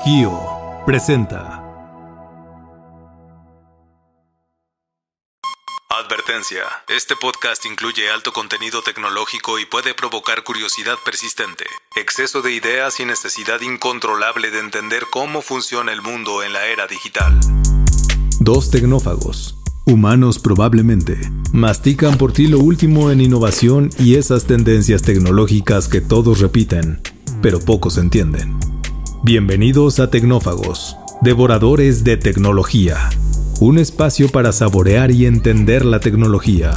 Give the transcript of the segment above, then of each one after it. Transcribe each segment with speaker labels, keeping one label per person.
Speaker 1: Kio presenta. Advertencia. Este podcast incluye alto contenido tecnológico y puede provocar curiosidad persistente, exceso de ideas y necesidad incontrolable de entender cómo funciona el mundo en la era digital. Dos tecnófagos, humanos probablemente, mastican por ti lo último en innovación y esas tendencias tecnológicas que todos repiten, pero pocos entienden. Bienvenidos a Tecnófagos, devoradores de tecnología. Un espacio para saborear y entender la tecnología.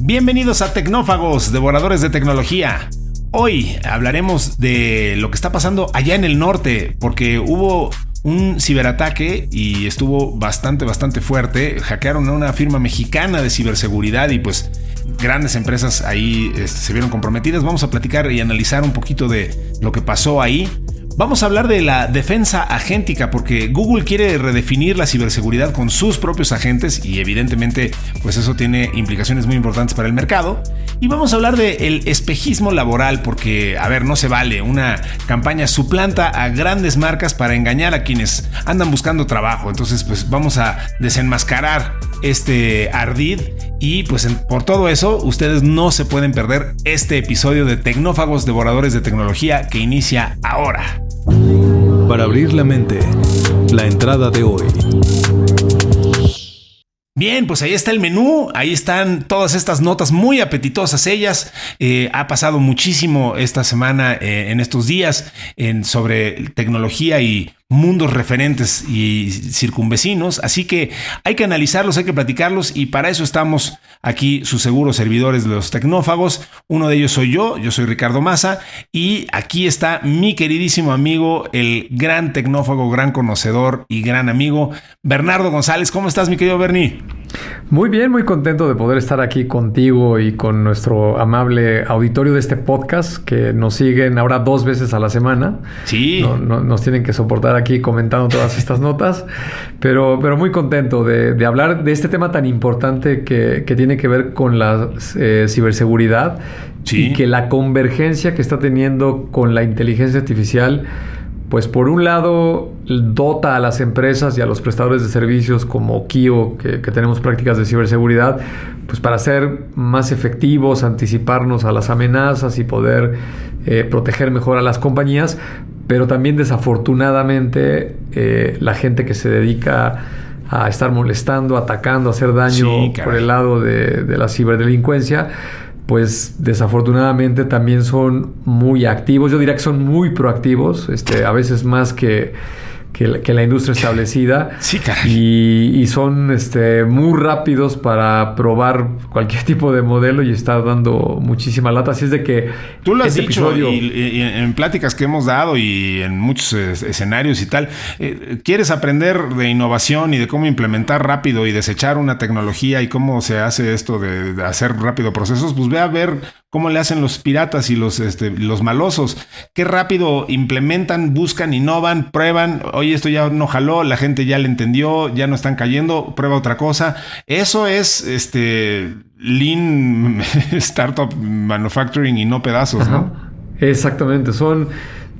Speaker 2: Bienvenidos a Tecnófagos, devoradores de tecnología. Hoy hablaremos de lo que está pasando allá en el norte, porque hubo un ciberataque y estuvo bastante fuerte. Hackearon a una firma mexicana de ciberseguridad y pues grandes empresas ahí se vieron comprometidas. Vamos a platicar y analizar un poquito de lo que pasó ahí. Vamos a hablar de la defensa agéntica porque Google quiere redefinir la ciberseguridad con sus propios agentes y evidentemente pues eso tiene implicaciones muy importantes para el mercado. Y vamos a hablar del espejismo laboral porque, no se vale. Una campaña suplanta a grandes marcas para engañar a quienes andan buscando trabajo. Entonces pues vamos a desenmascarar este ardid y pues por todo eso ustedes no se pueden perder este episodio de Tecnófagos, devoradores de tecnología que inicia ahora.
Speaker 1: Para abrir la mente, la entrada de hoy.
Speaker 2: Bien, pues ahí está el menú, ahí están todas estas notas muy apetitosas ellas. Ha pasado muchísimo esta semana, en estos días, sobre tecnología y mundos referentes y circunvecinos, así que hay que analizarlos, hay que platicarlos y para eso estamos aquí sus seguros servidores de los tecnófagos. Uno de ellos soy yo soy Ricardo Maza y aquí está mi queridísimo amigo, el gran tecnófago, gran conocedor y gran amigo, Bernardo González. ¿Cómo estás, mi querido Bernie?
Speaker 3: Muy bien, muy contento de poder estar aquí contigo y con nuestro amable auditorio de este podcast que nos siguen ahora 2 veces a la semana.
Speaker 2: Sí.
Speaker 3: Nos tienen que soportar aquí comentando todas estas notas, pero muy contento de hablar de este tema tan importante que tiene que ver con la ciberseguridad. Sí. Y que la convergencia que está teniendo con la inteligencia artificial, pues por un lado dota a las empresas y a los prestadores de servicios como Kio, que tenemos prácticas de ciberseguridad, pues para ser más efectivos, anticiparnos a las amenazas y poder proteger mejor a las compañías, pero también desafortunadamente la gente que se dedica a estar molestando, atacando, a hacer daño por el lado de la ciberdelincuencia, pues desafortunadamente también son muy activos. Yo diría que son muy proactivos, a veces más que la industria establecida.
Speaker 2: Sí,
Speaker 3: y son muy rápidos para probar cualquier tipo de modelo y está dando muchísima lata. Así es de que
Speaker 2: tú lo has dicho y en pláticas que hemos dado y en muchos escenarios y tal, quieres aprender de innovación y de cómo implementar rápido y desechar una tecnología y cómo se hace esto de hacer rápido procesos, pues ve a ver cómo le hacen los piratas y los malosos. Qué rápido implementan, buscan, innovan, prueban. Oye, esto ya no jaló, la gente ya le entendió, ya no están cayendo, prueba otra cosa. Eso es Lean Startup Manufacturing y no pedazos, ¿no?
Speaker 3: Ajá. Exactamente, son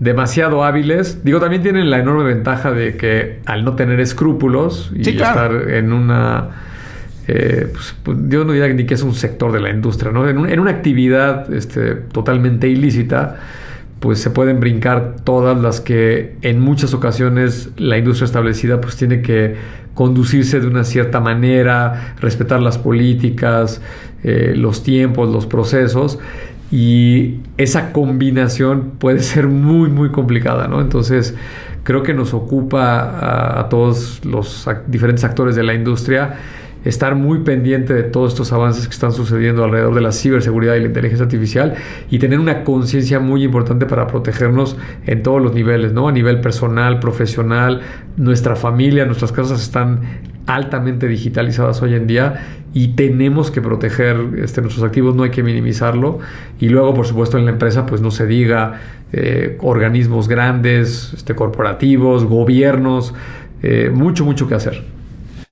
Speaker 3: demasiado hábiles. Digo, también tienen la enorme ventaja de que al no tener escrúpulos y estar en una... pues yo no diría ni que es un sector de la industria, ¿no? En una actividad totalmente ilícita, pues se pueden brincar todas las que en muchas ocasiones la industria establecida pues tiene que conducirse de una cierta manera, respetar las políticas, los tiempos, los procesos, y esa combinación puede ser muy complicada, ¿no? Entonces creo que nos ocupa a todos los diferentes actores de la industria estar muy pendiente de todos estos avances que están sucediendo alrededor de la ciberseguridad y la inteligencia artificial y tener una conciencia muy importante para protegernos en todos los niveles, ¿no? A nivel personal, profesional, nuestra familia, nuestras casas están altamente digitalizadas hoy en día y tenemos que proteger nuestros activos, no hay que minimizarlo. Y luego, por supuesto, en la empresa, pues no se diga, organismos grandes, corporativos, gobiernos, mucho que hacer.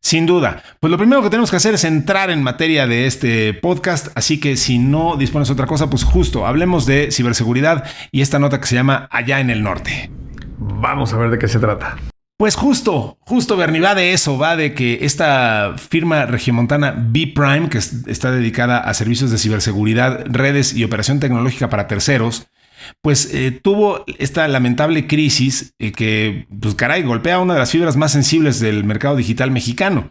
Speaker 2: Sin duda. Pues lo primero que tenemos que hacer es entrar en materia de este podcast, así que si no dispones de otra cosa, pues justo hablemos de ciberseguridad y esta nota que se llama Allá en el Norte.
Speaker 3: Vamos a ver de qué se trata.
Speaker 2: Pues justo, Bernie, va de eso, va de que esta firma regiomontana B-Prime, que está dedicada a servicios de ciberseguridad, redes y operación tecnológica para terceros, pues tuvo esta lamentable crisis que, pues caray, golpea una de las fibras más sensibles del mercado digital mexicano.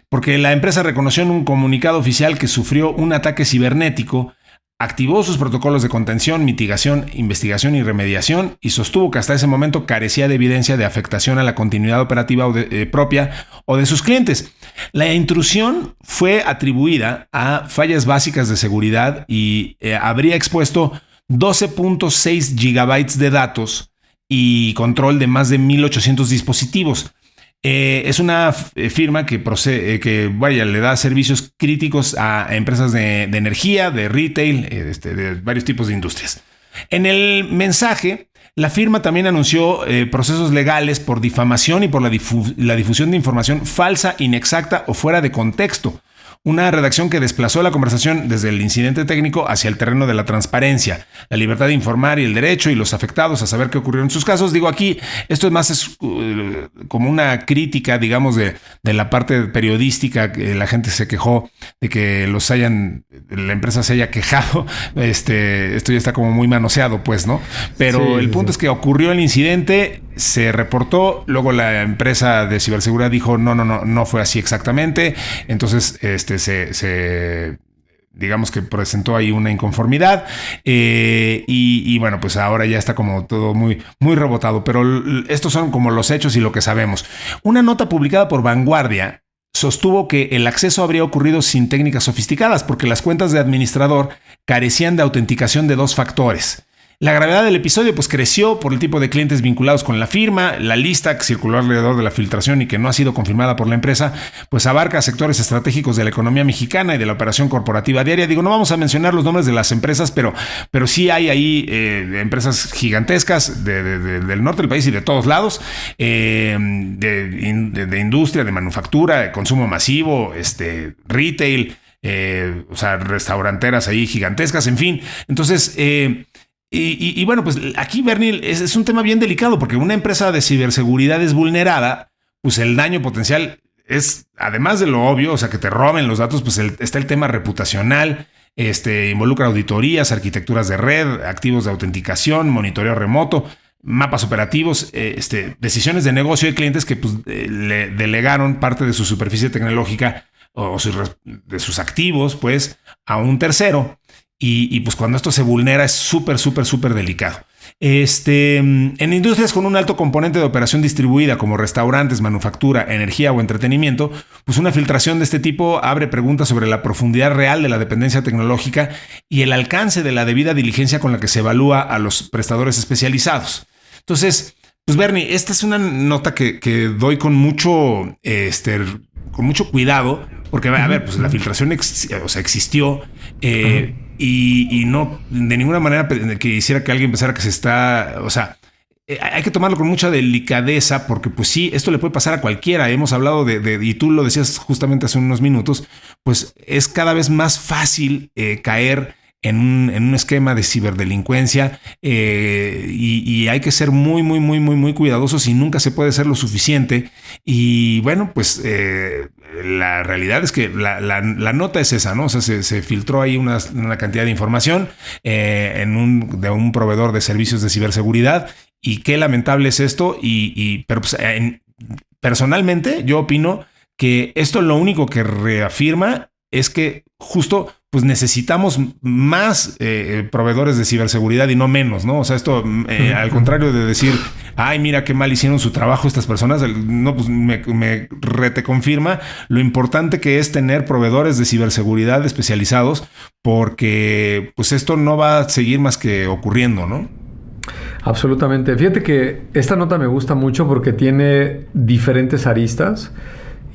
Speaker 2: Porque la empresa reconoció en un comunicado oficial que sufrió un ataque cibernético, activó sus protocolos de contención, mitigación, investigación y remediación y sostuvo que hasta ese momento carecía de evidencia de afectación a la continuidad operativa propia o de sus clientes. La intrusión fue atribuida a fallas básicas de seguridad y habría expuesto 12.6 gigabytes de datos y control de más de 1,800 dispositivos. Es una firma que le da servicios críticos a empresas de energía, de retail, de varios tipos de industrias. En el mensaje, la firma también anunció procesos legales por difamación y por la difusión de información falsa, inexacta o fuera de contexto. Una redacción que desplazó la conversación desde el incidente técnico hacia el terreno de la transparencia, la libertad de informar y el derecho y los afectados a saber qué ocurrió en sus casos. Digo, aquí esto es como una crítica, digamos, de la parte periodística. Que la gente se quejó de que la empresa se haya quejado. Esto ya está como muy manoseado, pues, ¿no? Pero sí, el punto es que ocurrió el incidente, se reportó, luego la empresa de ciberseguridad dijo no fue así exactamente. Entonces, digamos que presentó ahí una inconformidad y bueno, pues ahora ya está como todo muy, muy rebotado, pero estos son como los hechos y lo que sabemos. Una nota publicada por Vanguardia sostuvo que el acceso habría ocurrido sin técnicas sofisticadas porque las cuentas de administrador carecían de autenticación de 2 factores. La gravedad del episodio pues creció por el tipo de clientes vinculados con la firma. La lista que circuló alrededor de la filtración y que no ha sido confirmada por la empresa pues abarca sectores estratégicos de la economía mexicana y de la operación corporativa diaria. Digo, no vamos a mencionar los nombres de las empresas, pero sí hay ahí empresas gigantescas del norte del país y de todos lados, de industria, de manufactura, de consumo masivo, retail, restauranteras ahí gigantescas, en fin. Entonces, Y bueno, pues aquí, Bernie, es un tema bien delicado porque una empresa de ciberseguridad es vulnerada, pues el daño potencial es, además de lo obvio, o sea, que te roben los datos, pues está el tema reputacional, involucra auditorías, arquitecturas de red, activos de autenticación, monitoreo remoto, mapas operativos, decisiones de negocio de clientes que pues, le delegaron parte de su superficie tecnológica o de sus activos, pues, a un tercero. Y pues cuando esto se vulnera es súper delicado. En industrias con un alto componente de operación distribuida como restaurantes, manufactura, energía o entretenimiento, pues una filtración de este tipo abre preguntas sobre la profundidad real de la dependencia tecnológica y el alcance de la debida diligencia con la que se evalúa a los prestadores especializados. Entonces, pues Bernie, esta es una nota que doy con mucho cuidado porque, a ver, pues la filtración existió. Y no de ninguna manera quisiera que alguien pensara que se está, hay que tomarlo con mucha delicadeza porque pues sí, esto le puede pasar a cualquiera. Hemos hablado y tú lo decías justamente hace unos minutos, pues es cada vez más fácil caer en un esquema de ciberdelincuencia y hay que ser muy cuidadosos y nunca se puede ser lo suficiente. Y bueno, pues la realidad es que la nota es esa, ¿no? O sea, se filtró ahí una cantidad de información de un proveedor de servicios de ciberseguridad y qué lamentable es esto. Pero pues, personalmente yo opino que esto lo único que reafirma es que justo pues necesitamos más proveedores de ciberseguridad y no menos, ¿no? O sea, esto al contrario de decir, ay, mira qué mal hicieron su trabajo estas personas, no, pues me confirma lo importante que es tener proveedores de ciberseguridad especializados porque pues esto no va a seguir más que ocurriendo, ¿no?
Speaker 3: Absolutamente. Fíjate que esta nota me gusta mucho porque tiene diferentes aristas.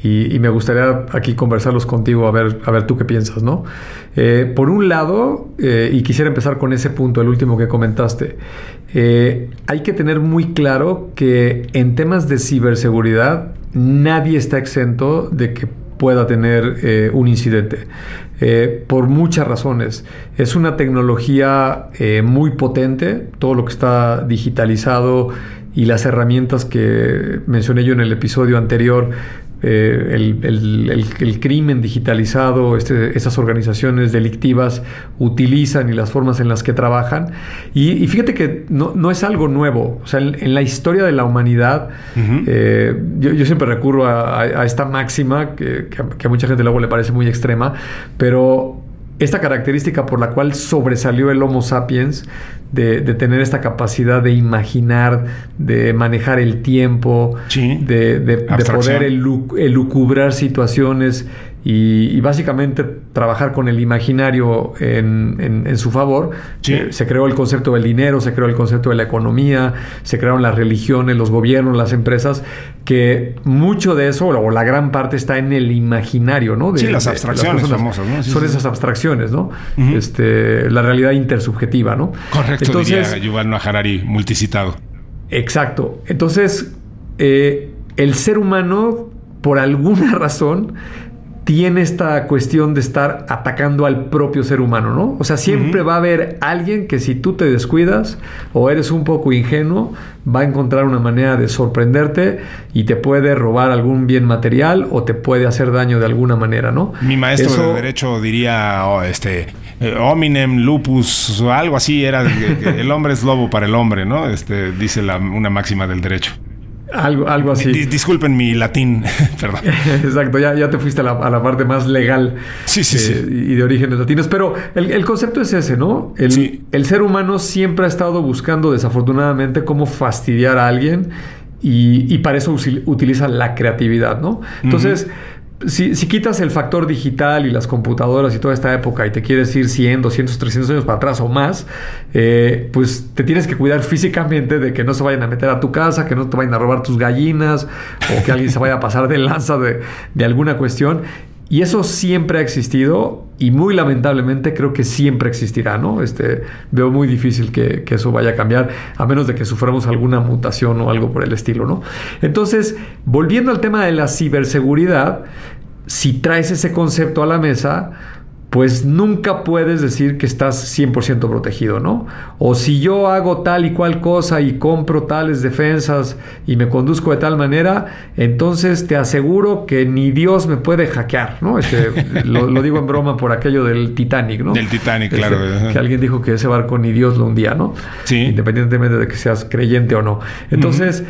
Speaker 3: Y me gustaría aquí conversarlos contigo, a ver tú qué piensas, ¿no? Por un lado, y quisiera empezar con ese punto, el último que comentaste, hay que tener muy claro que en temas de ciberseguridad nadie está exento de que pueda tener un incidente. Por muchas razones. Es una tecnología muy potente, todo lo que está digitalizado y las herramientas que mencioné yo en el episodio anterior, el crimen digitalizado, esas organizaciones delictivas utilizan y las formas en las que trabajan. Y fíjate que no es algo nuevo. O sea, en la historia de la humanidad, yo siempre recurro a esta máxima que a mucha gente luego le parece muy extrema, pero esta característica por la cual sobresalió el Homo sapiens, de tener esta capacidad de imaginar, de manejar el tiempo, de poder elucubrar situaciones y básicamente trabajar con el imaginario en su favor. Se creó el concepto del dinero, se creó el concepto de la economía, se crearon las religiones, los gobiernos, las empresas, que mucho de eso, o la gran parte, está en el imaginario, ¿no?
Speaker 2: Las abstracciones famosas, ¿no?
Speaker 3: Son esas abstracciones, ¿no? La realidad intersubjetiva, ¿no?
Speaker 2: Correcto. Entonces, diría Yuval Noah Harari, multicitado.
Speaker 3: Exacto. Entonces, el ser humano, por alguna razón, tiene esta cuestión de estar atacando al propio ser humano, ¿no? O sea, siempre va a haber alguien que, si tú te descuidas o eres un poco ingenuo, va a encontrar una manera de sorprenderte y te puede robar algún bien material o te puede hacer daño de alguna manera, ¿no?
Speaker 2: Mi maestro de derecho diría hominem lupus o algo así, era el hombre es lobo para el hombre, ¿no? Dice una máxima del derecho.
Speaker 3: Algo así.
Speaker 2: Disculpen mi latín, perdón.
Speaker 3: Exacto, ya te fuiste a la parte más legal.
Speaker 2: Sí.
Speaker 3: Y de orígenes latinos. Pero el concepto es ese, ¿no? El ser humano siempre ha estado buscando, desafortunadamente, cómo fastidiar a alguien y para eso utiliza la creatividad, ¿no? Entonces, si quitas el factor digital y las computadoras y toda esta época y te quieres ir 100, 200, 300 años para atrás o más, pues te tienes que cuidar físicamente de que no se vayan a meter a tu casa, que no te vayan a robar tus gallinas o que alguien se vaya a pasar de lanza de alguna cuestión. Y eso siempre ha existido y muy lamentablemente creo que siempre existirá, ¿no? Veo muy difícil que eso vaya a cambiar, a menos de que suframos alguna mutación o algo por el estilo, ¿no? Entonces, volviendo al tema de la ciberseguridad, si traes ese concepto a la mesa, pues nunca puedes decir que estás 100% protegido, ¿no? O si yo hago tal y cual cosa y compro tales defensas y me conduzco de tal manera, entonces te aseguro que ni Dios me puede hackear, ¿no? Lo digo en broma por aquello del Titanic, ¿no?
Speaker 2: Del Titanic, claro.
Speaker 3: Que alguien dijo que ese barco ni Dios lo hundía, ¿no?
Speaker 2: Sí.
Speaker 3: Independientemente de que seas creyente o no. Entonces,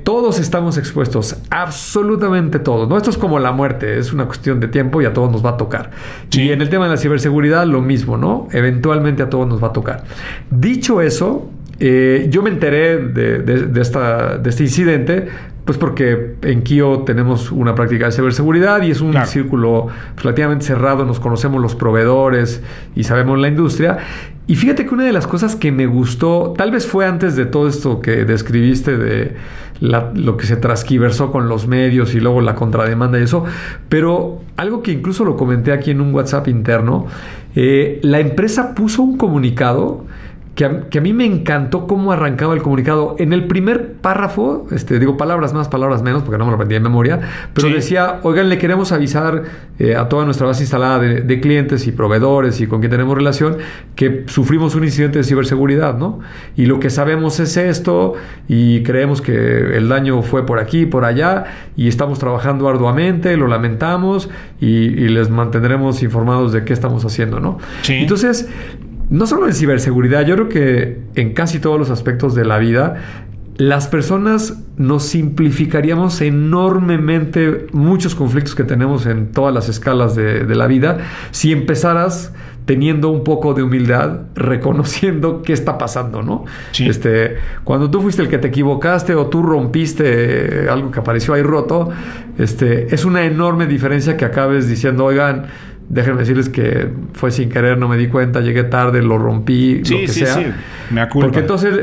Speaker 3: todos estamos expuestos, absolutamente todos, ¿no? Esto es como la muerte, es una cuestión de tiempo y a todos nos va a tocar. Sí. Y en el tema de la ciberseguridad, lo mismo, ¿no? Eventualmente a todos nos va a tocar. Dicho eso, yo me enteré de este incidente, pues porque en Kio tenemos una práctica de ciberseguridad y es un círculo relativamente cerrado, nos conocemos los proveedores y sabemos la industria. Y fíjate que una de las cosas que me gustó, tal vez fue antes de todo esto que describiste de lo que se transquiversó con los medios y luego la contrademanda y eso, pero algo que incluso lo comenté aquí en un WhatsApp interno, la empresa puso un comunicado que a mí me encantó cómo arrancaba el comunicado. En el primer párrafo, digo palabras más, palabras menos, porque no me lo aprendí de memoria, pero decía, oigan, le queremos avisar a toda nuestra base instalada de clientes y proveedores y con quien tenemos relación, que sufrimos un incidente de ciberseguridad, ¿no? Y lo que sabemos es esto, y creemos que el daño fue por aquí, por allá, y estamos trabajando arduamente, lo lamentamos, y les mantendremos informados de qué estamos haciendo, ¿no?
Speaker 2: Sí.
Speaker 3: Entonces, no solo en ciberseguridad, yo creo que en casi todos los aspectos de la vida, las personas nos simplificaríamos enormemente muchos conflictos que tenemos en todas las escalas de la vida si empezaras teniendo un poco de humildad, reconociendo qué está pasando, ¿no?
Speaker 2: Sí.
Speaker 3: Cuando tú fuiste el que te equivocaste o tú rompiste algo que apareció ahí roto, es una enorme diferencia que acabes diciendo, oigan, déjenme decirles que fue sin querer, no me di cuenta, llegué tarde, lo rompí, lo que sea. Sí,
Speaker 2: me aculpa.
Speaker 3: Porque entonces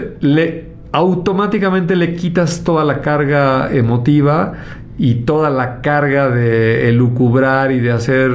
Speaker 3: automáticamente le quitas toda la carga emotiva y toda la carga de elucubrar y de hacer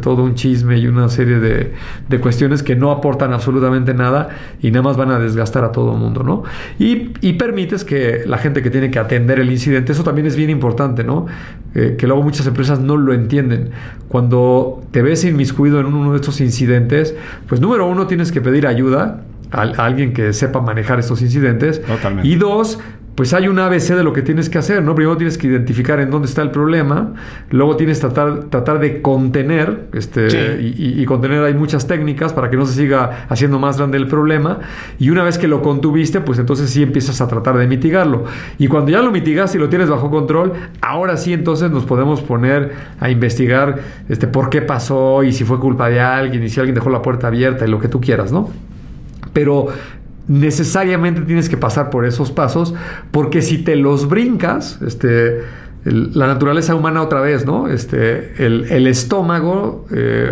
Speaker 3: todo un chisme y una serie de cuestiones que no aportan absolutamente nada y nada más van a desgastar a todo el mundo, ¿no? Y permites que la gente que tiene que atender el incidente, eso también es bien importante, ¿no? Que luego muchas empresas no lo entienden. Cuando te ves inmiscuido en uno de estos incidentes, pues número uno, tienes que pedir ayuda a alguien que sepa manejar estos incidentes.
Speaker 2: Totalmente.
Speaker 3: Y dos, pues hay un ABC de lo que tienes que hacer, ¿no? Primero tienes que identificar en dónde está el problema, luego tienes que tratar de contener, y contener hay muchas técnicas para que no se siga haciendo más grande el problema, y una vez que lo contuviste, pues entonces sí empiezas a tratar de mitigarlo. Y cuando ya lo mitigas y lo tienes bajo control, ahora sí entonces nos podemos poner a investigar por qué pasó y si fue culpa de alguien y si alguien dejó la puerta abierta y lo que tú quieras, ¿no? Pero necesariamente tienes que pasar por esos pasos, porque si te los brincas, la naturaleza humana otra vez, ¿no? El estómago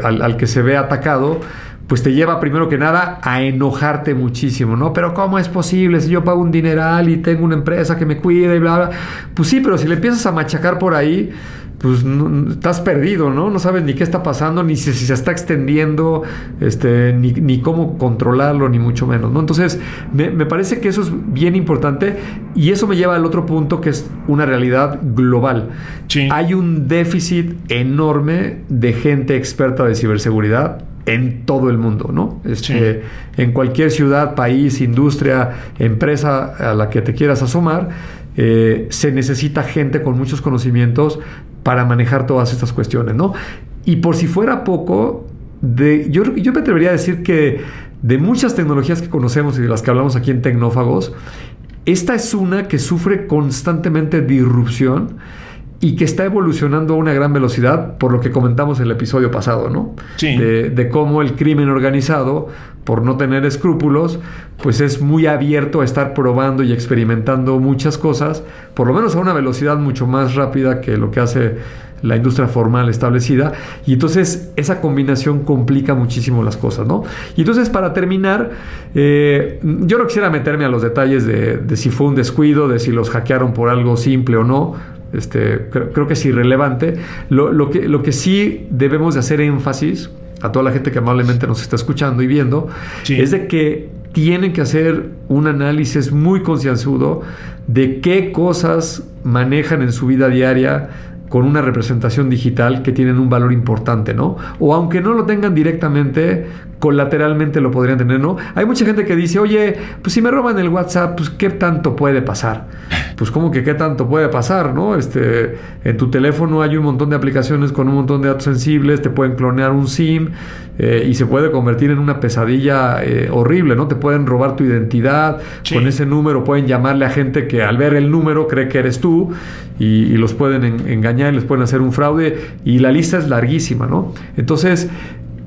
Speaker 3: al que se ve atacado, pues te lleva primero que nada a enojarte muchísimo, ¿no? Pero ¿cómo es posible si yo pago un dineral y tengo una empresa que me cuida y bla, bla? Pues sí, pero si le empiezas a machacar por ahí, pues estás perdido, ¿no? No sabes ni qué está pasando, ni si se está extendiendo, ni cómo controlarlo, ni mucho menos, ¿no? Entonces, me parece que eso es bien importante, y eso me lleva al otro punto, que es una realidad global.
Speaker 2: Sí.
Speaker 3: Hay un déficit enorme de gente experta de ciberseguridad en todo el mundo, ¿no?
Speaker 2: Sí.
Speaker 3: En cualquier ciudad, país, industria, empresa a la que te quieras asomar, se necesita gente con muchos conocimientos para manejar todas estas cuestiones, ¿no? Y por si fuera poco, yo me atrevería a decir que de muchas tecnologías que conocemos y de las que hablamos aquí en Tecnófagos, esta es una que sufre constantemente disrupción y que está evolucionando a una gran velocidad, por lo que comentamos en el episodio pasado, ¿no?
Speaker 2: Sí.
Speaker 3: De cómo el crimen organizado, por no tener escrúpulos, pues es muy abierto a estar probando y experimentando muchas cosas, por lo menos a una velocidad mucho más rápida que lo que hace la industria formal establecida, y entonces esa combinación complica muchísimo las cosas, ¿no? Y entonces, para terminar, yo no quisiera meterme a los detalles de si fue un descuido, de si los hackearon por algo simple o no. Creo que es irrelevante. Lo que sí debemos de hacer énfasis a toda la gente que amablemente nos está escuchando y viendo, sí, es de que tienen que hacer un análisis muy concienzudo de qué cosas manejan en su vida diaria con una representación digital que tienen un valor importante, ¿no? O aunque no lo tengan directamente, colateralmente lo podrían tener, ¿no? Hay mucha gente que dice, oye, pues si me roban el WhatsApp, pues ¿qué tanto puede pasar? Pues ¿cómo que qué tanto puede pasar, no? En tu teléfono hay un montón de aplicaciones con un montón de datos sensibles, te pueden clonear un SIM y se puede convertir en una pesadilla horrible, ¿no? Te pueden robar tu identidad, sí, con ese número pueden llamarle a gente que al ver el número cree que eres tú y los pueden engañar y les pueden hacer un fraude, y la lista es larguísima, ¿no? Entonces,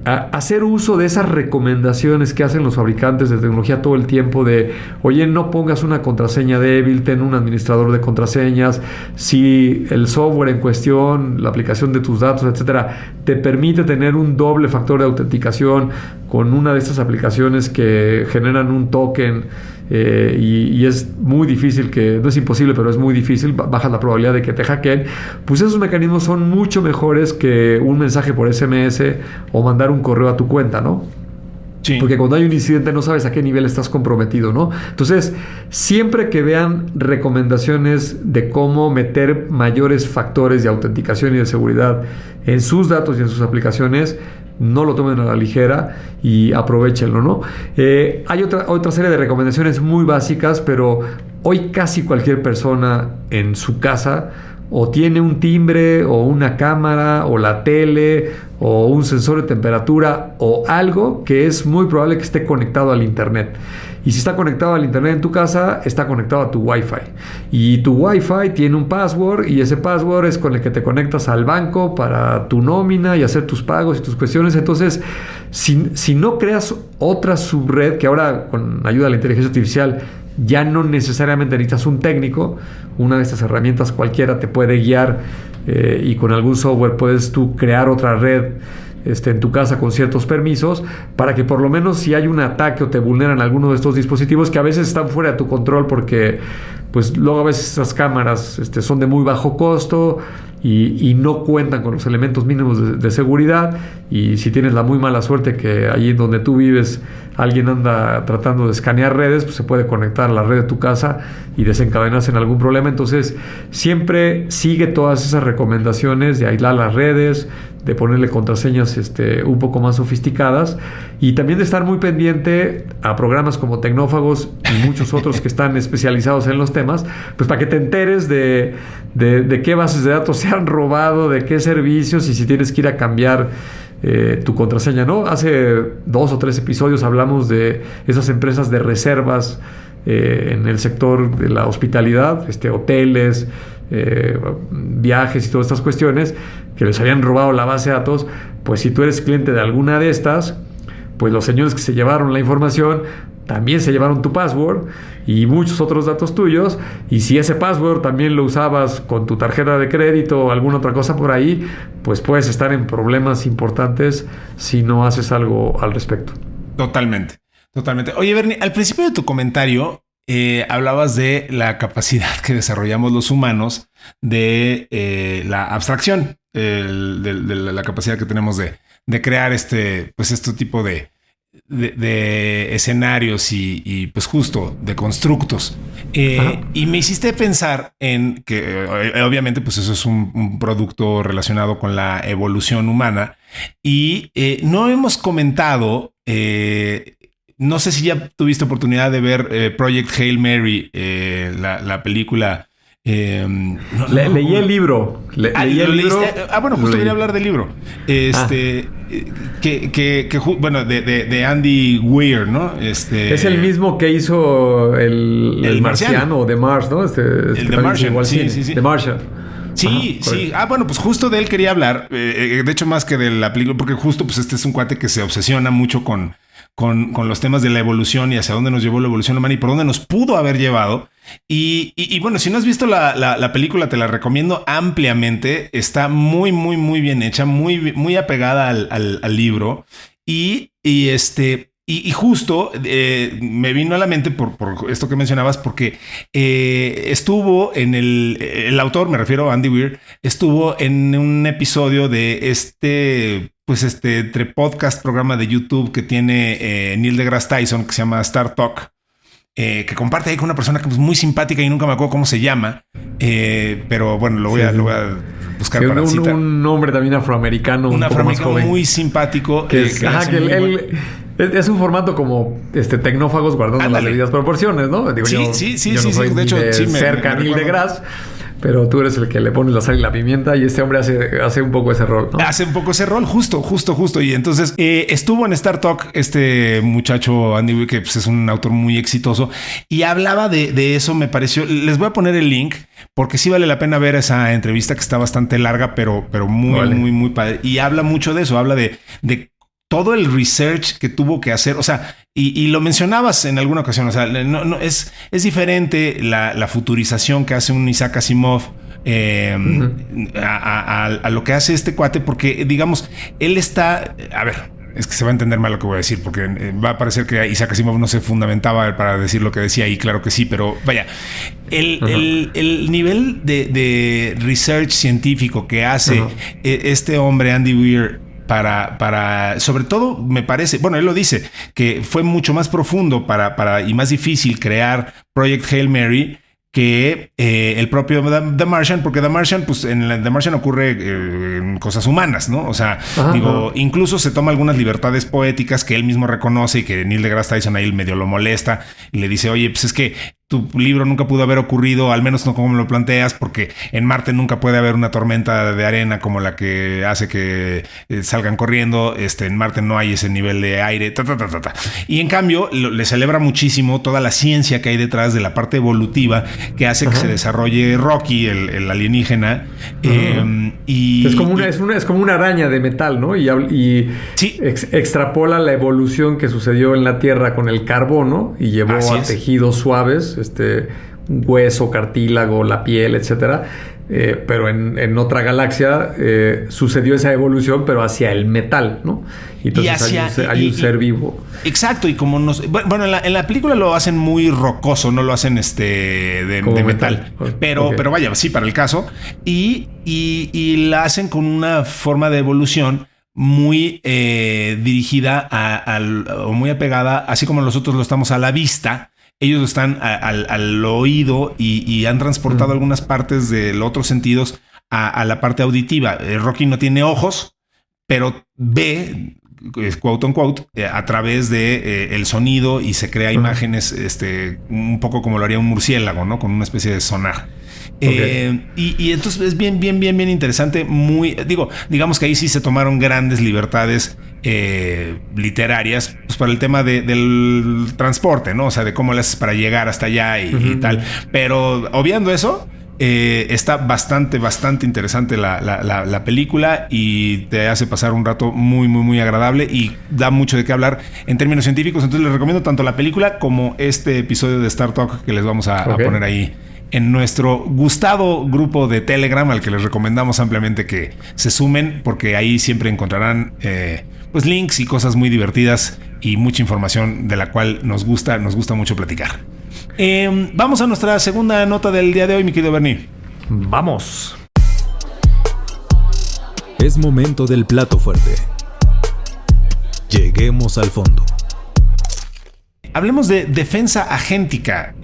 Speaker 3: hacer uso de esas recomendaciones que hacen los fabricantes de tecnología todo el tiempo de, oye, no pongas una contraseña débil, ten un administrador de contraseñas. Si el software en cuestión, la aplicación de tus datos, etcétera, te permite tener un doble factor de autenticación con una de estas aplicaciones que generan un token, y es muy difícil, que no es imposible, pero es muy difícil, baja la probabilidad de que te hackeen, pues esos mecanismos son mucho mejores que un mensaje por SMS o mandar un correo a tu cuenta, ¿no? Sí. Porque cuando hay un incidente no sabes a qué nivel estás comprometido, ¿no? Entonces, siempre que vean recomendaciones de cómo meter mayores factores de autenticación y de seguridad en sus datos y en sus aplicaciones, no lo tomen a la ligera y aprovechenlo, ¿no? Hay otra serie de recomendaciones muy básicas, pero hoy casi cualquier persona en su casa o tiene un timbre o una cámara o la tele o un sensor de temperatura o algo que es muy probable que esté conectado al internet. Y si está conectado al internet en tu casa, está conectado a tu Wi-Fi. Y tu Wi-Fi tiene un password, y ese password es con el que te conectas al banco para tu nómina y hacer tus pagos y tus cuestiones. Entonces, si no creas otra subred, que ahora con ayuda de la inteligencia artificial ya no necesariamente necesitas un técnico, una de estas herramientas cualquiera te puede guiar, y con algún software puedes tú crear otra red en tu casa con ciertos permisos, para que por lo menos si hay un ataque o te vulneran alguno de estos dispositivos que a veces están fuera de tu control, porque pues luego a veces estas cámaras son de muy bajo costo y no cuentan con los elementos mínimos de seguridad, y si tienes la muy mala suerte que allí donde tú vives alguien anda tratando de escanear redes, pues se puede conectar a la red de tu casa y desencadenarse en algún problema. Entonces siempre sigue todas esas recomendaciones de aislar las redes, de ponerle contraseñas un poco más sofisticadas, y también de estar muy pendiente a programas como Tecnófagos y muchos otros que están especializados en los temas, pues para que te enteres de qué bases de datos se han robado, de qué servicios, y si tienes que ir a cambiar tu contraseña, ¿no? Hace 2 o 3 episodios hablamos de esas empresas de reservas en el sector de la hospitalidad, hoteles, viajes y todas estas cuestiones, que les habían robado la base de datos. Pues si tú eres cliente de alguna de estas, pues los señores que se llevaron la información también se llevaron tu password y muchos otros datos tuyos, y si ese password también lo usabas con tu tarjeta de crédito o alguna otra cosa por ahí, pues puedes estar en problemas importantes si no haces algo al respecto.
Speaker 2: Totalmente. Oye, Bernie, al principio de tu comentario hablabas de la capacidad que desarrollamos los humanos de la abstracción, de la capacidad que tenemos de crear este tipo de escenarios y pues justo de constructos. Y me hiciste pensar en que obviamente pues eso es un producto relacionado con la evolución humana, y no hemos comentado, no sé si ya tuviste oportunidad de ver Project Hail Mary, la película.
Speaker 3: Leí el libro. Leí el libro.
Speaker 2: Bueno, justo quería hablar del libro. Bueno, de Andy Weir, ¿no?
Speaker 3: Es el mismo que hizo el Marciano o The Mars, ¿no?
Speaker 2: El The Martian, sí.
Speaker 3: The Martian.
Speaker 2: Sí, sí. Bueno, pues justo de él quería hablar. De hecho, más que de la película, porque justo pues este es un cuate que se obsesiona mucho con los temas de la evolución y hacia dónde nos llevó la evolución humana y por dónde nos pudo haber llevado. Y bueno, si no has visto la película, te la recomiendo ampliamente. Está muy, muy, muy bien hecha, muy, muy apegada al libro. Y justo me vino a la mente por esto que mencionabas, porque estuvo en el autor, me refiero a Andy Weir, estuvo en un episodio de entre podcast, programa de YouTube que tiene Neil deGrasse Tyson, que se llama Star Talk, que comparte ahí con una persona que es muy simpática y nunca me acuerdo cómo se llama, pero bueno, lo voy a buscar para
Speaker 3: un hombre también afroamericano,
Speaker 2: un afroamericano muy simpático,
Speaker 3: es un formato como Tecnófagos, guardando las debidas proporciones, ¿no? Digo,
Speaker 2: sí.
Speaker 3: De hecho, cerca a Neil deGrasse, pero tú eres el que le pones la sal y la pimienta, y este hombre hace un poco ese rol, ¿no?
Speaker 2: Hace un poco ese rol, justo. Y entonces estuvo en Star Talk este muchacho Andy Weir, que pues, es un autor muy exitoso, y hablaba de eso. Me pareció, les voy a poner el link porque sí vale la pena ver esa entrevista, que está bastante larga, pero muy, vale. muy, muy padre. Y habla mucho de eso, habla de todo el research que tuvo que hacer. O sea, y lo mencionabas en alguna ocasión. O sea, no es diferente la futurización que hace un Isaac Asimov a lo que hace este cuate, porque digamos, él está, a ver, es que se va a entender mal lo que voy a decir, porque va a parecer que Isaac Asimov no se fundamentaba para decir lo que decía, y claro que sí, pero vaya, el nivel de research científico que hace este hombre Andy Weir para sobre todo, me parece, bueno, él lo dice, que fue mucho más profundo y más difícil crear Project Hail Mary que el propio The Martian, porque The Martian, pues en The Martian ocurre cosas humanas, ¿no? O sea, incluso se toma algunas libertades poéticas que él mismo reconoce, y que Neil deGrasse Tyson ahí medio lo molesta y le dice, oye, pues es que tu libro nunca pudo haber ocurrido, al menos no como me lo planteas, porque en Marte nunca puede haber una tormenta de arena como la que hace que salgan corriendo. En Marte no hay ese nivel de aire. Y en cambio, le celebra muchísimo toda la ciencia que hay detrás de la parte evolutiva que hace que se desarrolle Rocky, el alienígena.
Speaker 3: Es como una araña de metal, ¿no? Y sí, extrapola la evolución que sucedió en la Tierra con el carbono y llevó a tejidos suaves, hueso, cartílago, la piel, etcétera. Pero en otra galaxia sucedió esa evolución, pero hacia el metal, ¿no? Y entonces hay un ser vivo.
Speaker 2: Exacto, y como bueno, en la película lo hacen muy rocoso, no lo hacen de metal. Pero vaya, sí, para el caso. Y la hacen con una forma de evolución muy dirigida o muy apegada, así como nosotros lo estamos a la vista. Ellos están al oído y han transportado algunas partes de los otros sentidos a la parte auditiva. Rocky no tiene ojos, pero ve, quote unquote, a través de el sonido y se crea imágenes un poco como lo haría un murciélago, ¿no? Con una especie de sonar. Okay. Y entonces es bien interesante. Digamos que ahí sí se tomaron grandes libertades literarias, pues, para el tema del transporte, ¿no? O sea, de cómo le haces para llegar hasta allá y tal. Pero obviando eso, está bastante interesante la película y te hace pasar un rato muy agradable y da mucho de qué hablar en términos científicos. Entonces les recomiendo tanto la película como este episodio de Star Talk que les vamos a poner ahí en nuestro gustado grupo de Telegram, al que les recomendamos ampliamente que se sumen, porque ahí siempre encontrarán pues links y cosas muy divertidas y mucha información de la cual nos gusta mucho platicar. Vamos a nuestra segunda nota del día de hoy, mi querido Bernie.
Speaker 3: Vamos.
Speaker 1: Es momento del plato fuerte. Lleguemos al fondo.
Speaker 2: Hablemos de defensa agéntica.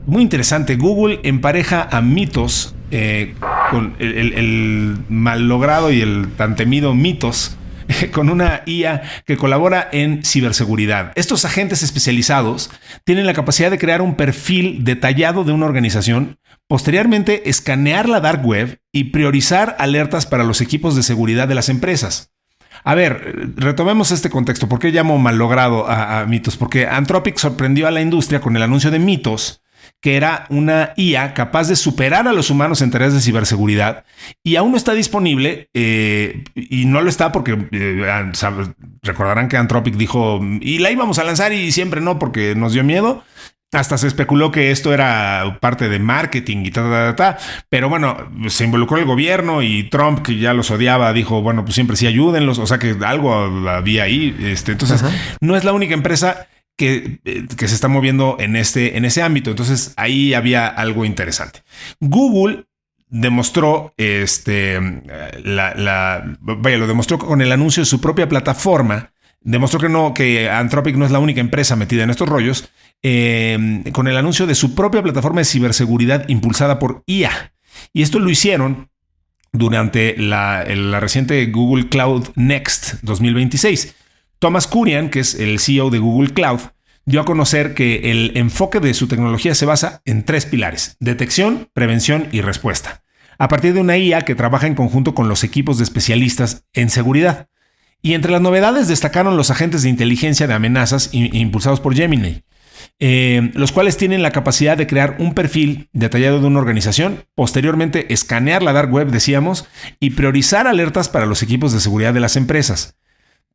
Speaker 2: Muy interesante. Google empareja a Mythos con el mal logrado y el tan temido Mythos con una IA que colabora en ciberseguridad. Estos agentes especializados tienen la capacidad de crear un perfil detallado de una organización, posteriormente escanear la dark web y priorizar alertas para los equipos de seguridad de las empresas. A ver, retomemos este contexto. ¿Por qué llamo mal logrado a Mythos? Porque Anthropic sorprendió a la industria con el anuncio de Mythos, que era una IA capaz de superar a los humanos en tareas de ciberseguridad, y aún no está disponible, y no lo está porque recordarán que Anthropic dijo y la íbamos a lanzar y siempre no, porque nos dio miedo. Hasta se especuló que esto era parte de marketing y pero bueno, se involucró el gobierno y Trump, que ya los odiaba, dijo, bueno, pues siempre sí ayúdenlos, o sea que algo había ahí. Entonces, no es la única empresa que se está moviendo en ese ámbito. Entonces ahí había algo interesante. Google demostró lo demostró con el anuncio de su propia plataforma. Demostró que Anthropic no es la única empresa metida en estos rollos, con el anuncio de su propia plataforma de ciberseguridad impulsada por IA. Y esto lo hicieron durante la reciente Google Cloud Next 2026. Thomas Kurian, que es el CEO de Google Cloud, dio a conocer que el enfoque de su tecnología se basa en 3 pilares: detección, prevención y respuesta, a partir de una IA que trabaja en conjunto con los equipos de especialistas en seguridad. Y entre las novedades destacaron los agentes de inteligencia de amenazas impulsados por Gemini, los cuales tienen la capacidad de crear un perfil detallado de una organización, posteriormente escanear la dark web, decíamos, y priorizar alertas para los equipos de seguridad de las empresas.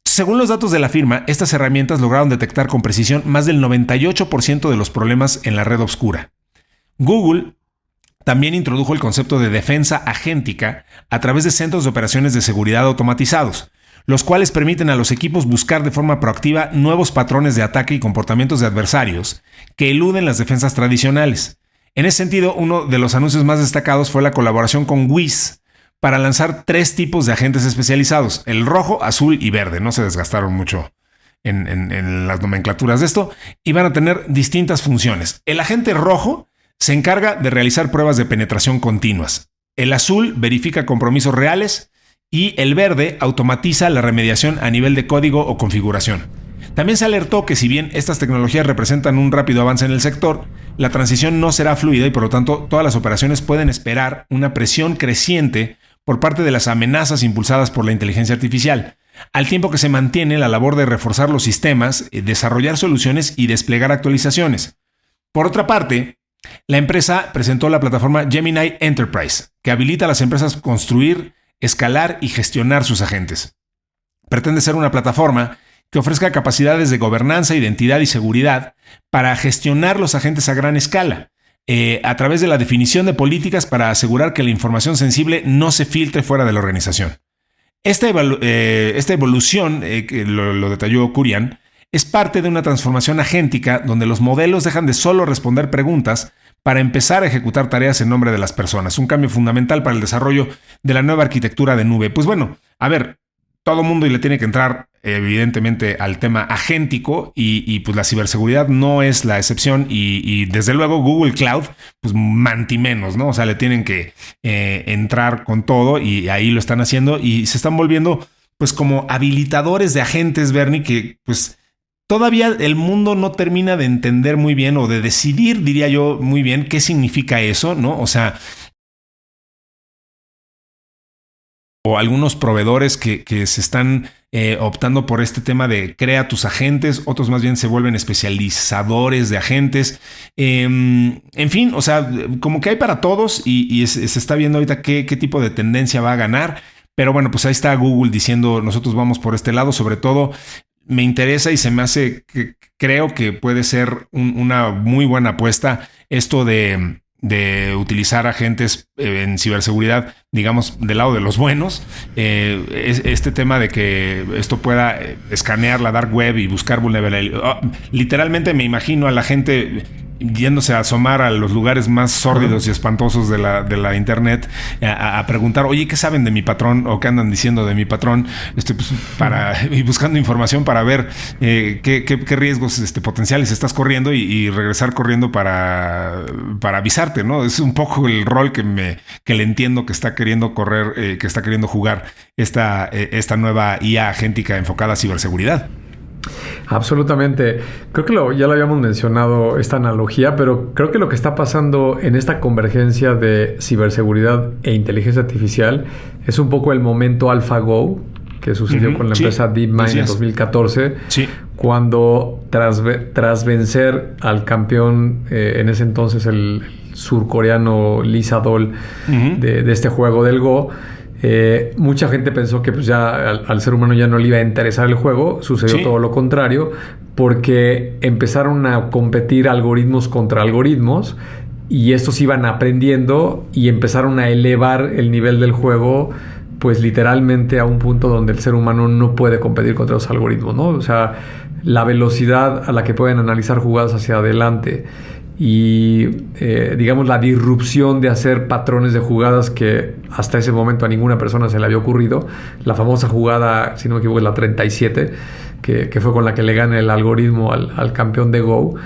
Speaker 2: Según los datos de la firma, estas herramientas lograron detectar con precisión más del 98% de los problemas en la red oscura. Google también introdujo el concepto de defensa agéntica a través de centros de operaciones de seguridad automatizados, los cuales permiten a los equipos buscar de forma proactiva nuevos patrones de ataque y comportamientos de adversarios que eluden las defensas tradicionales. En ese sentido, uno de los anuncios más destacados fue la colaboración con Wiz para lanzar 3 tipos de agentes especializados: el rojo, azul y verde. No se desgastaron mucho en las nomenclaturas de esto, y van a tener distintas funciones. El agente rojo se encarga de realizar pruebas de penetración continuas. El azul verifica compromisos reales y el verde automatiza la remediación a nivel de código o configuración. También se alertó que si bien estas tecnologías representan un rápido avance en el sector, la transición no será fluida y por lo tanto todas las operaciones pueden esperar una presión creciente por parte de las amenazas impulsadas por la inteligencia artificial, al tiempo que se mantiene la labor de reforzar los sistemas, desarrollar soluciones y desplegar actualizaciones. Por otra parte, la empresa presentó la plataforma Gemini Enterprise, que habilita a las empresas a construir, escalar y gestionar sus agentes. Pretende ser una plataforma que ofrezca capacidades de gobernanza, identidad y seguridad para gestionar los agentes a gran escala, a través de la definición de políticas para asegurar que la información sensible no se filtre fuera de la organización. Esta evolución, que lo detalló Kurian, es parte de una transformación agéntica donde los modelos dejan de solo responder preguntas para empezar a ejecutar tareas en nombre de las personas. Un cambio fundamental para el desarrollo de la nueva arquitectura de nube. Pues bueno, a ver, todo mundo le tiene que entrar evidentemente al tema agéntico y pues la ciberseguridad no es la excepción y desde luego Google Cloud pues mantimenos, ¿no? O sea, le tienen que entrar con todo y ahí lo están haciendo y se están volviendo pues como habilitadores de agentes, Bernie, que pues todavía el mundo no termina de entender muy bien o de decidir, diría yo, muy bien qué significa eso, ¿no? O sea, o algunos proveedores que se están optando por este tema de crea tus agentes, otros más bien se vuelven especializadores de agentes. En fin, o sea, como que hay para todos y se está viendo ahorita qué tipo de tendencia va a ganar. Pero bueno, pues ahí está Google diciendo nosotros vamos por este lado. Sobre todo me interesa y se me hace que creo que puede ser una muy buena apuesta esto de utilizar agentes en ciberseguridad, digamos, del lado de los buenos. Este tema de que esto pueda escanear la dark web y buscar vulnerabilidad. Literalmente me imagino a la gente yéndose a asomar a los lugares más sórdidos y espantosos de la internet a preguntar, oye, ¿qué saben de mi patrón? O ¿qué andan diciendo de mi patrón? Pues, y buscando información para ver qué riesgos potenciales estás corriendo y regresar corriendo para avisarte, ¿no? Es un poco el rol que le entiendo que está queriendo correr, que está queriendo jugar esta nueva IA agéntica enfocada a ciberseguridad.
Speaker 3: Absolutamente. Creo que ya lo habíamos mencionado esta analogía, pero creo que lo que está pasando en esta convergencia de ciberseguridad e inteligencia artificial es un poco el momento AlphaGo que sucedió con la empresa DeepMind en 2014, cuando tras vencer al campeón en ese entonces el surcoreano Lee Sedol de este juego del Go. Mucha gente pensó que pues ya al ser humano ya no le iba a interesar el juego. Sucedió todo lo contrario, porque empezaron a competir algoritmos contra algoritmos y estos iban aprendiendo y empezaron a elevar el nivel del juego, pues literalmente a un punto donde el ser humano no puede competir contra los algoritmos, ¿no? O sea, la velocidad a la que pueden analizar jugadas hacia adelante y digamos la disrupción de hacer patrones de jugadas que hasta ese momento a ninguna persona se le había ocurrido. La famosa jugada, si no me equivoco, es la 37, que fue con la que le gana el algoritmo al campeón de Go.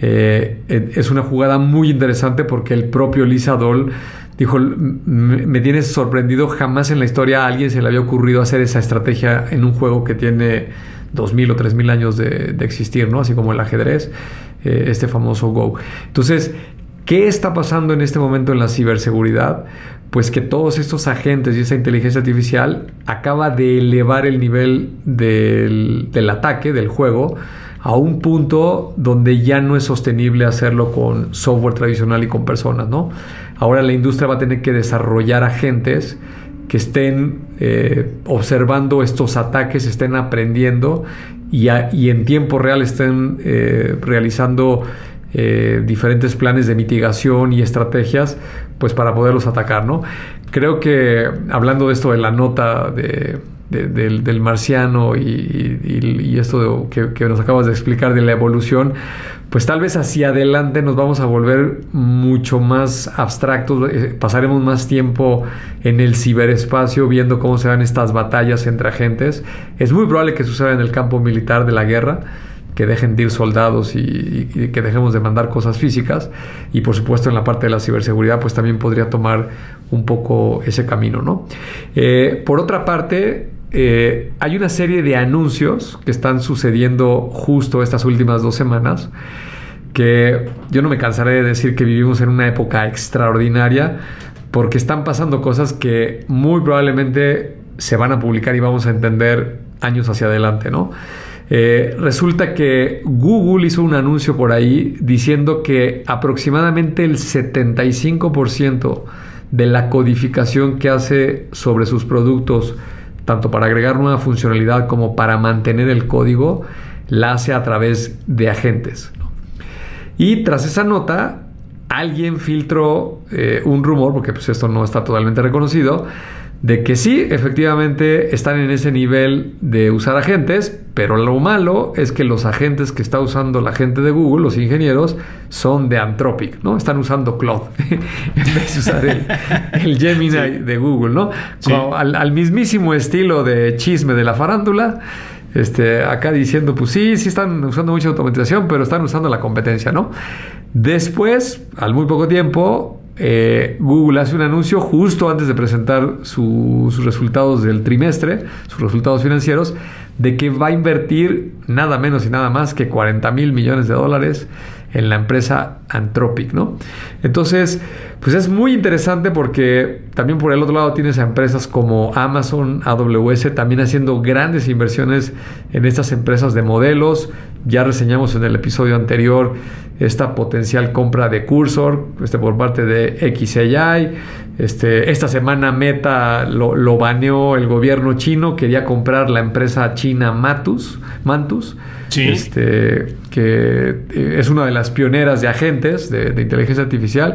Speaker 3: Es una jugada muy interesante porque el propio Lee Sedol dijo, me tienes sorprendido, jamás en la historia a alguien se le había ocurrido hacer esa estrategia en un juego que tiene 2000 o 3000 años de existir, ¿no? Así como el ajedrez, este famoso Go. Entonces, ¿qué está pasando en este momento en la ciberseguridad? Pues que todos estos agentes y esa inteligencia artificial acaba de elevar el nivel del ataque, del juego, a un punto donde ya no es sostenible hacerlo con software tradicional y con personas, ¿no? Ahora la industria va a tener que desarrollar agentes que estén observando estos ataques, estén aprendiendo y en tiempo real estén realizando diferentes planes de mitigación y estrategias pues para poderlos atacar, ¿no? Creo que hablando de esto de la nota del marciano y esto que nos acabas de explicar de la evolución, pues tal vez hacia adelante nos vamos a volver mucho más abstractos, pasaremos más tiempo en el ciberespacio viendo cómo se dan estas batallas entre agentes. Es muy probable que suceda en el campo militar de la guerra, que dejen de ir soldados y que dejemos de mandar cosas físicas, y por supuesto en la parte de la ciberseguridad pues también podría tomar un poco ese camino, ¿no? Por otra parte, hay una serie de anuncios que están sucediendo justo estas últimas 2 semanas, que yo no me cansaré de decir que vivimos en una época extraordinaria, porque están pasando cosas que muy probablemente se van a publicar y vamos a entender años hacia adelante, ¿no? Resulta que Google hizo un anuncio por ahí diciendo que aproximadamente el 75% de la codificación que hace sobre sus productos, tanto para agregar nueva funcionalidad como para mantener el código, la hace a través de agentes. Y tras esa nota, alguien filtró un rumor, porque pues esto no está totalmente reconocido, de que sí, efectivamente están en ese nivel de usar agentes, pero lo malo es que los agentes que está usando la gente de Google, los ingenieros, son de Anthropic, ¿no? Están usando Claude en vez de usar el Gemini de Google, ¿no? Sí. Al mismísimo estilo de chisme de la farándula. acá diciendo, pues sí están usando mucha automatización, pero están usando la competencia, ¿no? Después, al muy poco tiempo, Google hace un anuncio justo antes de presentar sus resultados del trimestre, sus resultados financieros, de que va a invertir nada menos y nada más que $40,000 millones en la empresa Anthropic, ¿no? Entonces, pues es muy interesante porque también por el otro lado tienes a empresas como Amazon, AWS, también haciendo grandes inversiones en estas empresas de modelos. Ya reseñamos en el episodio anterior esta potencial compra de Cursor por parte de xAI. Esta semana Meta lo baneó el gobierno chino, quería comprar la empresa china Mantus,
Speaker 2: sí.
Speaker 3: Que es una de las pioneras de agentes de inteligencia artificial,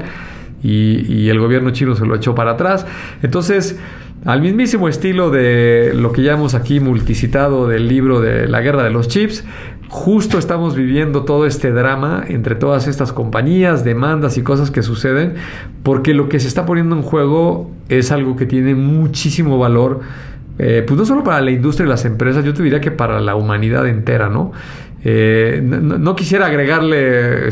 Speaker 3: y el gobierno chino se lo echó para atrás. Entonces, al mismísimo estilo de lo que llamamos aquí multicitado del libro de la guerra de los chips, justo estamos viviendo todo este drama entre todas estas compañías, demandas y cosas que suceden, porque lo que se está poniendo en juego es algo que tiene muchísimo valor, pues no solo para la industria y las empresas, yo te diría que para la humanidad entera, ¿no? No quisiera agregarle,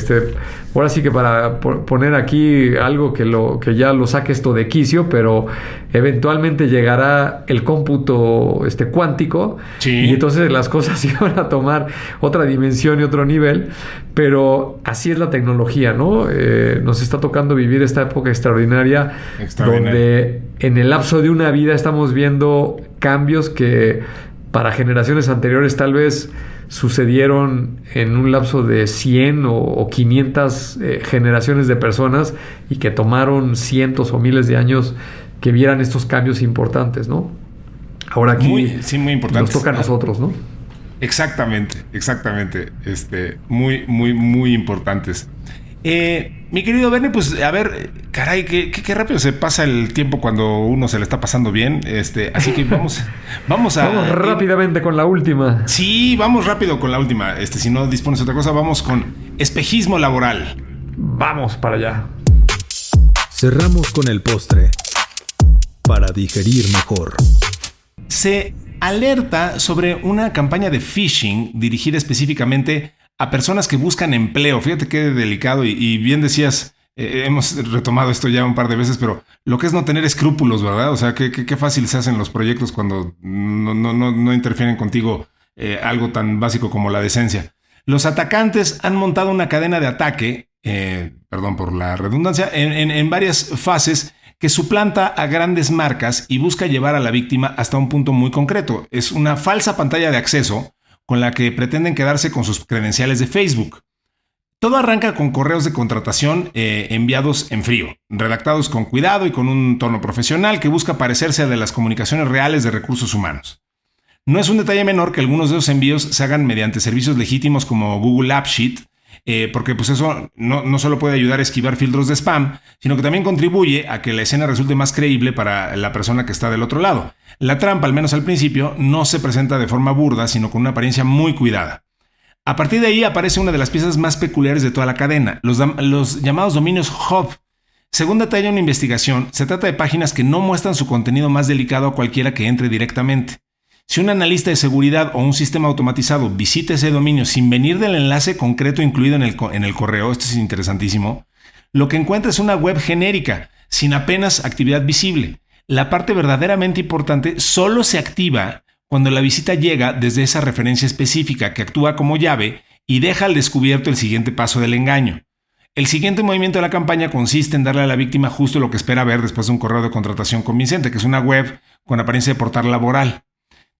Speaker 3: ahora sí que para poner aquí algo que ya lo saque esto de quicio, pero eventualmente llegará el cómputo cuántico,
Speaker 2: sí.
Speaker 3: Y entonces las cosas iban a tomar otra dimensión y otro nivel, pero así es la tecnología, ¿no? Nos está tocando vivir esta época extraordinaria, donde en el lapso de una vida estamos viendo cambios que para generaciones anteriores tal vez sucedieron en un lapso de 100 o 500 generaciones de personas, y que tomaron cientos o miles de años que vieran estos cambios importantes, ¿no? Ahora aquí
Speaker 2: muy importantes.
Speaker 3: Nos toca a nosotros, ¿no?
Speaker 2: Exactamente. Muy importantes. Mi querido Bernie, pues a ver, caray, qué rápido se pasa el tiempo cuando uno se le está pasando bien. Así que vamos
Speaker 3: rápidamente con la última.
Speaker 2: Sí, vamos rápido con la última. Si no dispones de otra cosa, vamos con espejismo laboral.
Speaker 3: Vamos para allá.
Speaker 1: Cerramos con el postre para digerir mejor.
Speaker 2: Se alerta sobre una campaña de phishing dirigida específicamente a personas que buscan empleo. Fíjate qué delicado, y bien decías, hemos retomado esto ya un par de veces, pero lo que es no tener escrúpulos, ¿verdad? O sea, qué fácil se hacen los proyectos cuando no interfieren contigo algo tan básico como la decencia. Los atacantes han montado una cadena de ataque, perdón por la redundancia, en varias fases, que suplanta a grandes marcas y busca llevar a la víctima hasta un punto muy concreto. Es una falsa pantalla de acceso con la que pretenden quedarse con sus credenciales de Facebook. Todo arranca con correos de contratación enviados en frío, redactados con cuidado y con un tono profesional que busca parecerse a de las comunicaciones reales de recursos humanos. No es un detalle menor que algunos de esos envíos se hagan mediante servicios legítimos como Google AppSheet, porque pues eso no solo puede ayudar a esquivar filtros de spam, sino que también contribuye a que la escena resulte más creíble para la persona que está del otro lado. La trampa, al menos al principio, no se presenta de forma burda, sino con una apariencia muy cuidada. A partir de ahí aparece una de las piezas más peculiares de toda la cadena, los llamados dominios hub. Según detalla una investigación, se trata de páginas que no muestran su contenido más delicado a cualquiera que entre directamente. Si un analista de seguridad o un sistema automatizado visita ese dominio sin venir del enlace concreto incluido en el correo, esto es interesantísimo, lo que encuentra es una web genérica, sin apenas actividad visible. La parte verdaderamente importante solo se activa cuando la visita llega desde esa referencia específica que actúa como llave y deja al descubierto el siguiente paso del engaño. El siguiente movimiento de la campaña consiste en darle a la víctima justo lo que espera ver después de un correo de contratación convincente, que es una web con apariencia de portal laboral.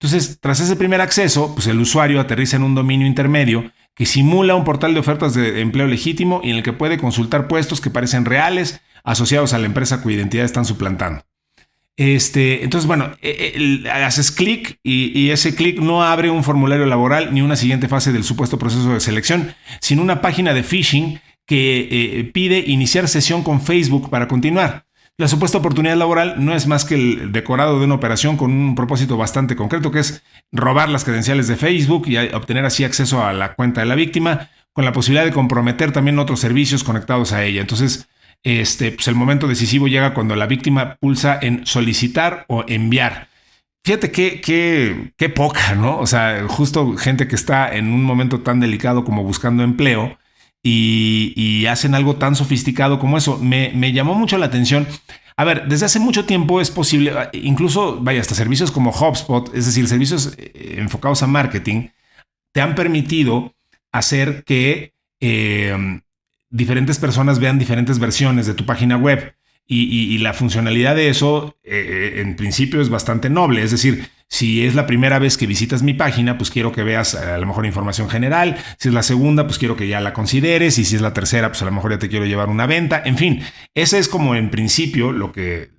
Speaker 2: Entonces, tras ese primer acceso, pues el usuario aterriza en un dominio intermedio que simula un portal de ofertas de empleo legítimo y en el que puede consultar puestos que parecen reales asociados a la empresa cuya identidad están suplantando. Entonces, bueno, haces clic y ese clic no abre un formulario laboral ni una siguiente fase del supuesto proceso de selección, sino una página de phishing que pide iniciar sesión con Facebook para continuar. La supuesta oportunidad laboral no es más que el decorado de una operación con un propósito bastante concreto, que es robar las credenciales de Facebook y obtener así acceso a la cuenta de la víctima, con la posibilidad de comprometer también otros servicios conectados a ella. Entonces, pues el momento decisivo llega cuando la víctima pulsa en solicitar o enviar. Fíjate qué poca, ¿no? O sea, justo gente que está en un momento tan delicado como buscando empleo y hacen algo tan sofisticado como eso. Me llamó mucho la atención. A ver, desde hace mucho tiempo es posible, incluso, hasta servicios como HubSpot, es decir, servicios enfocados a marketing, te han permitido hacer que diferentes personas vean diferentes versiones de tu página web. Y la funcionalidad de eso, en principio, es bastante noble. Es decir, si es la primera vez que visitas mi página, pues quiero que veas a lo mejor información general. Si es la segunda, pues quiero que ya la consideres. Y si es la tercera, pues a lo mejor ya te quiero llevar una venta. En fin, ese es como en principio lo que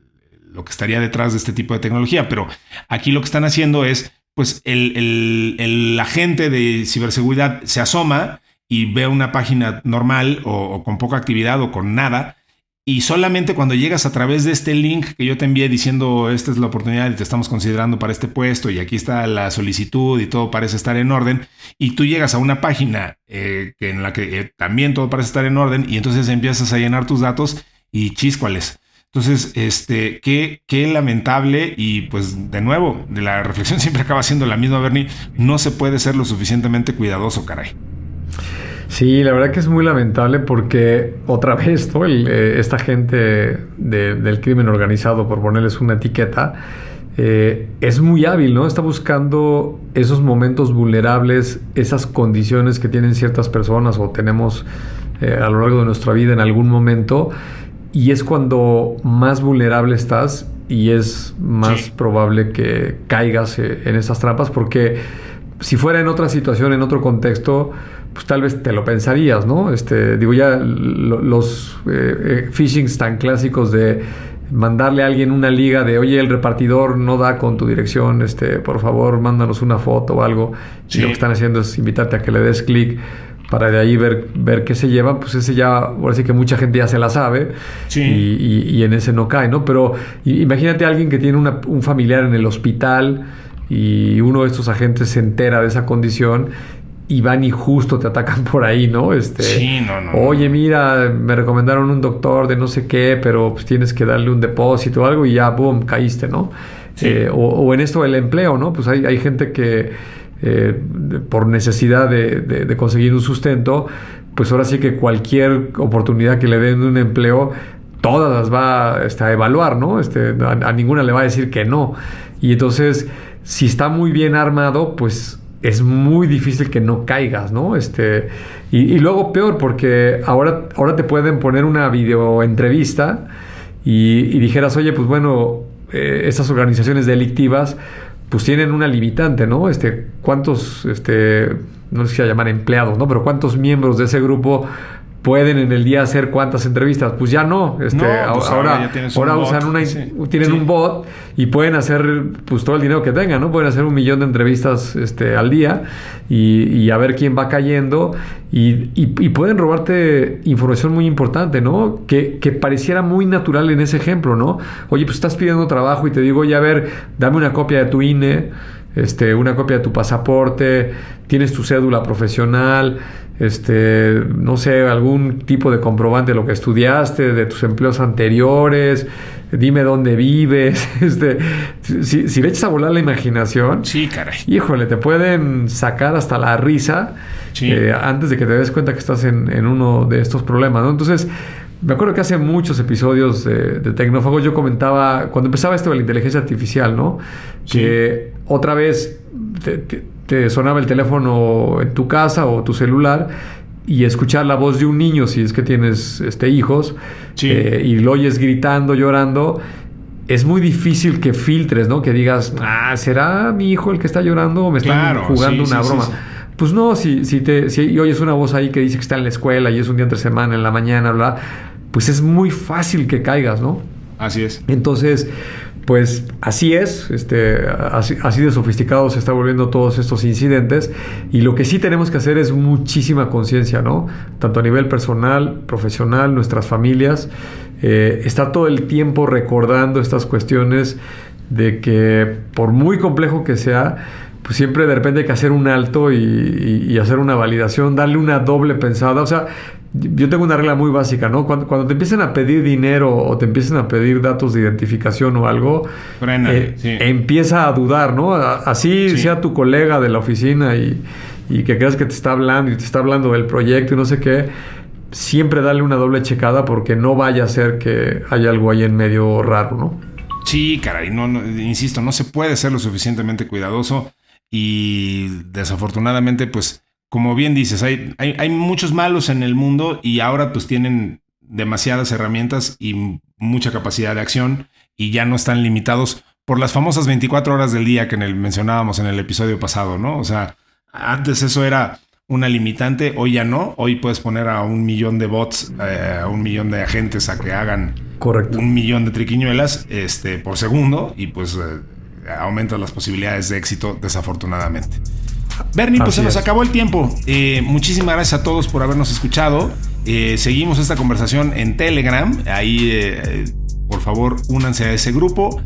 Speaker 2: estaría detrás de este tipo de tecnología. Pero aquí lo que están haciendo es, pues el agente de ciberseguridad se asoma y ve una página normal o con poca actividad o con nada. Y solamente cuando llegas a través de este link que yo te envié diciendo esta es la oportunidad y te estamos considerando para este puesto y aquí está la solicitud y todo parece estar en orden, y tú llegas a una página en la que también todo parece estar en orden y entonces empiezas a llenar tus datos y chíscuales. Entonces, qué lamentable, y pues de nuevo, de la reflexión siempre acaba siendo la misma, Bernie, no se puede ser lo suficientemente cuidadoso, caray.
Speaker 3: Sí, la verdad que es muy lamentable porque otra vez, ¿no? Esta gente del crimen organizado, por ponerles una etiqueta, es muy hábil, ¿no? Está buscando esos momentos vulnerables, esas condiciones que tienen ciertas personas o tenemos a lo largo de nuestra vida en algún momento, y es cuando más vulnerable estás y es más probable que caigas en esas trampas, porque si fuera en otra situación, en otro contexto, pues tal vez te lo pensarías, ¿no? Ya los phishings tan clásicos de mandarle a alguien una liga de, oye, el repartidor no da con tu dirección, por favor, mándanos una foto o algo. Sí. Y lo que están haciendo es invitarte a que le des clic para de ahí ver qué se llevan. Pues ese ya, ahora sí que mucha gente ya se la sabe. Sí. Y en ese no cae, ¿no? Pero imagínate a alguien que tiene un familiar en el hospital y uno de estos agentes se entera de esa condición y van y justo te atacan por ahí, ¿no?
Speaker 2: Sí, no.
Speaker 3: Oye, mira, me recomendaron un doctor de no sé qué, pero pues tienes que darle un depósito o algo y ya, boom, caíste, ¿no? Sí. O en esto del empleo, ¿no? Pues hay gente que por necesidad de conseguir un sustento, pues ahora sí que cualquier oportunidad que le den de un empleo, todas las va a evaluar, ¿no? A ninguna le va a decir que no. Y entonces, si está muy bien armado, pues es muy difícil que no caigas, ¿no? Y luego peor, porque ahora te pueden poner una videoentrevista y dijeras, oye, pues bueno, estas organizaciones delictivas pues tienen una limitante, ¿no? ¿Cuántos, no sé si a llamar empleados, ¿no? Pero ¿cuántos miembros de ese grupo pueden en el día hacer cuántas entrevistas? Pues ya no.
Speaker 2: Pues
Speaker 3: ahora usan tienen un bot y pueden hacer pues todo el dinero que tengan, ¿no? Pueden hacer 1 millón de entrevistas al día y a ver quién va cayendo y pueden robarte información muy importante, ¿no? Que pareciera muy natural en ese ejemplo, ¿no? Oye, pues estás pidiendo trabajo y te digo, oye, a ver, dame una copia de tu INE, una copia de tu pasaporte, tienes tu cédula profesional, no sé, algún tipo de comprobante de lo que estudiaste, de tus empleos anteriores, dime dónde vives. Si le echas a volar la imaginación,
Speaker 2: sí, caray,
Speaker 3: híjole, te pueden sacar hasta la risa, sí, antes de que te des cuenta que estás en uno de estos problemas, ¿no? Entonces, me acuerdo que hace muchos episodios de Tecnófagos yo comentaba, cuando empezaba esto de la inteligencia artificial, ¿no? Sí. Que otra vez te sonaba el teléfono en tu casa o tu celular y escuchar la voz de un niño, si es que tienes hijos, sí, y lo oyes gritando, llorando, es muy difícil que filtres, ¿no? Que digas, ¿será mi hijo el que está llorando o me están jugando una broma? Sí. Pues no, si oyes una voz ahí que dice que está en la escuela y es un día entre semana, en la mañana, bla, pues es muy fácil que caigas, ¿no?
Speaker 2: Así es.
Speaker 3: Entonces, pues así es, así de sofisticado se está volviendo todos estos incidentes, y lo que sí tenemos que hacer es muchísima conciencia, ¿no? Tanto a nivel personal, profesional, nuestras familias, estar todo el tiempo recordando estas cuestiones de que por muy complejo que sea, pues siempre de repente hay que hacer un alto y hacer una validación, darle una doble pensada. O sea, yo tengo una regla muy básica, ¿no? Cuando te empiecen a pedir dinero o te empiecen a pedir datos de identificación o algo, empieza a dudar, ¿no? Así sea tu colega de la oficina y que creas que te está hablando y te está hablando del proyecto y no sé qué, siempre dale una doble checada porque no vaya a ser que haya algo ahí en medio raro, ¿no?
Speaker 2: Sí, caray, no, insisto, no se puede ser lo suficientemente cuidadoso y desafortunadamente, pues, como bien dices, hay muchos malos en el mundo y ahora pues tienen demasiadas herramientas y mucha capacidad de acción y ya no están limitados por las famosas 24 horas del día que mencionábamos en el episodio pasado, ¿no? O sea, antes eso era una limitante, hoy ya no. Hoy puedes poner a 1 millón de bots, a 1 millón de agentes a que hagan 1 millón de triquiñuelas por segundo y pues aumenta las posibilidades de éxito desafortunadamente. Bernie, pues se nos acabó el tiempo. Muchísimas gracias a todos por habernos escuchado. Seguimos esta conversación en Telegram. Ahí, por favor, únanse a ese grupo.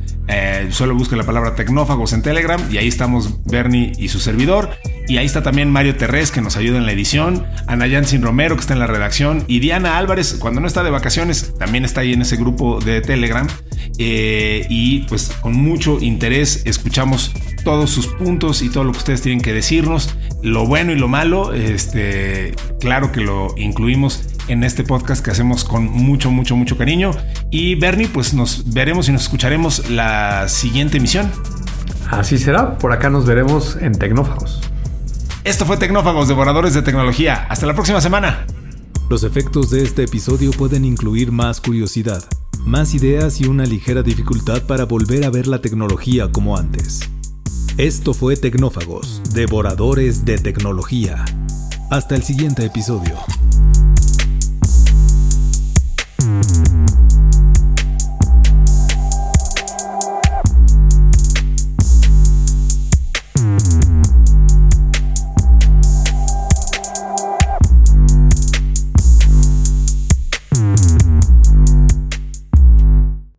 Speaker 2: Solo busquen la palabra Tecnófagos en Telegram y ahí estamos Bernie y su servidor. Y ahí está también Mario Terrés, que nos ayuda en la edición, Ana Yansin Romero, que está en la redacción, y Diana Álvarez, cuando no está de vacaciones, también está ahí en ese grupo de Telegram. Y pues con mucho interés escuchamos todos sus puntos y todo lo que ustedes tienen que decirnos, lo bueno y lo malo. Claro que lo incluimos en este podcast que hacemos con mucho cariño. Y Bernie, pues nos veremos y nos escucharemos la siguiente emisión.
Speaker 3: Así será, por acá nos veremos en Tecnófagos.
Speaker 2: Esto fue Tecnófagos, devoradores de tecnología. Hasta la próxima semana.
Speaker 1: Los efectos de este episodio pueden incluir más curiosidad, más ideas y una ligera dificultad para volver a ver la tecnología como antes. Esto fue Tecnófagos, devoradores de tecnología. Hasta el siguiente episodio.